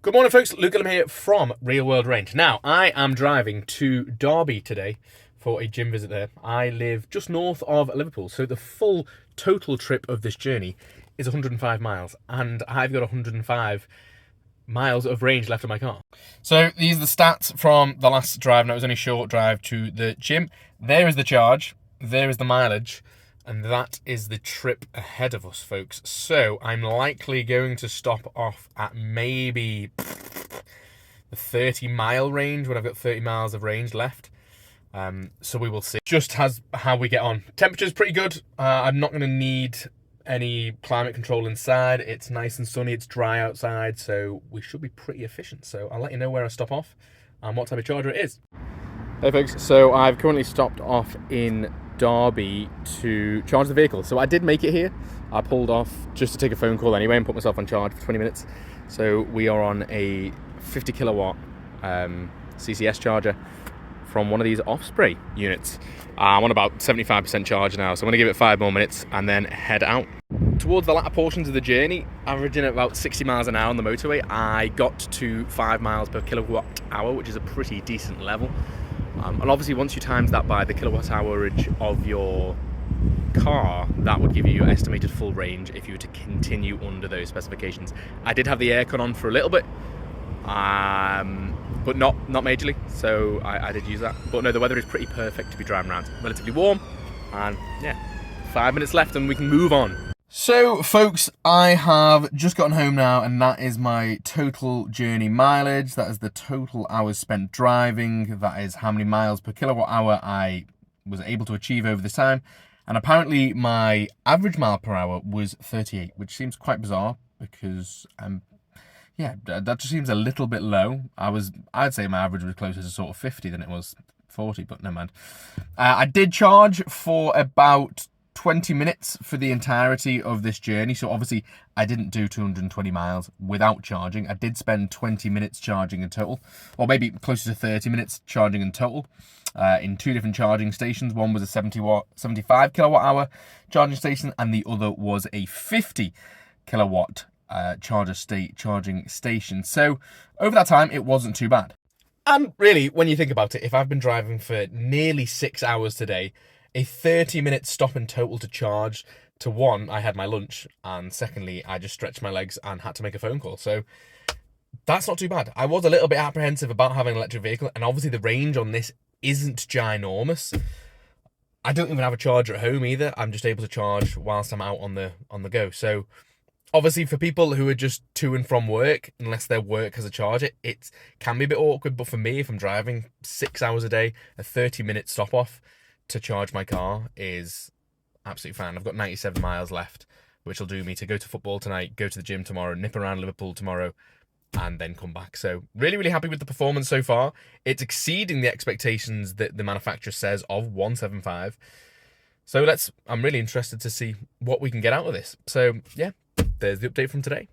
Good morning, folks. Luke Gillum here from Real World Range. Now, I am driving to Derby today for a gym visit there. I live just north of Liverpool, so the full total trip of this journey is 105 miles, and I've got 105 miles of range left on my car. So these are the stats from the last drive. Now, it was only a short drive to the gym. There is the charge, there is the mileage, and that is the trip ahead of us, folks. So I'm likely going to stop off at maybe the 30-mile range when I've got 30 miles of range left. So we will see just how we get on. Temperature's pretty good. I'm not going to need any climate control inside. It's nice and sunny, it's dry outside, so we should be pretty efficient. So I'll let you know where I stop off and what type of charger it is. Hey folks, so I've currently stopped off in Derby to charge the vehicle. So I did make it here. I pulled off just to take a phone call anyway and put myself on charge for 20 minutes. So we are on a 50 kilowatt CCS charger from one of these Osprey units. I'm on about 75% charge now, so I'm going to give it 5 more minutes and then head out. Towards the latter portions of the journey, averaging at about 60 miles an hour on the motorway, I got to 5 miles per kilowatt hour, which is a pretty decent level. And obviously once you times that by the kilowatt hourage of your car, that would give you your estimated full range if you were to continue under those specifications. I did have the aircon on for a little bit, but not majorly, so I did use that. But no, the weather is pretty perfect to be driving around. Relatively warm, and yeah, 5 minutes left and we can move on. So folks, I have just gotten home now, and that is my total journey mileage. That is the total hours spent driving. That is how many miles per kilowatt hour I was able to achieve over this time. And apparently my average mile per hour was 38, which seems quite bizarre because yeah, that just seems a little bit low. I'd say my average was closer to sort of 50 than it was 40, but never mind. I did charge for about 20 minutes for the entirety of this journey. So obviously I didn't do 220 miles without charging. I did spend 20 minutes charging in total, or maybe closer to 30 minutes charging in total, in 2 different charging stations. One was a 75 kilowatt hour charging station, and the other was a 50 kilowatt charging station. So over that time, it wasn't too bad. And really, when you think about it, if I've been driving for nearly 6 hours today, a 30-minute stop in total to charge, to one, I had my lunch, and secondly, I just stretched my legs and had to make a phone call. So that's not too bad. I was a little bit apprehensive about having an electric vehicle, and obviously the range on this isn't ginormous. I don't even have a charger at home either. I'm just able to charge whilst I'm out on the go. So obviously for people who are just to and from work, unless their work has a charger, it can be a bit awkward. But for me, if I'm driving 6 hours a day, a 30-minute stop off to charge my car is absolutely fine. I've got 97 miles left, which will do me to go to football tonight, go to the gym tomorrow, nip around Liverpool tomorrow, and then come back. So really, really happy with the performance so far. It's exceeding the expectations that the manufacturer says of 175. So I'm really interested to see what we can get out of this. So yeah, there's the update from today.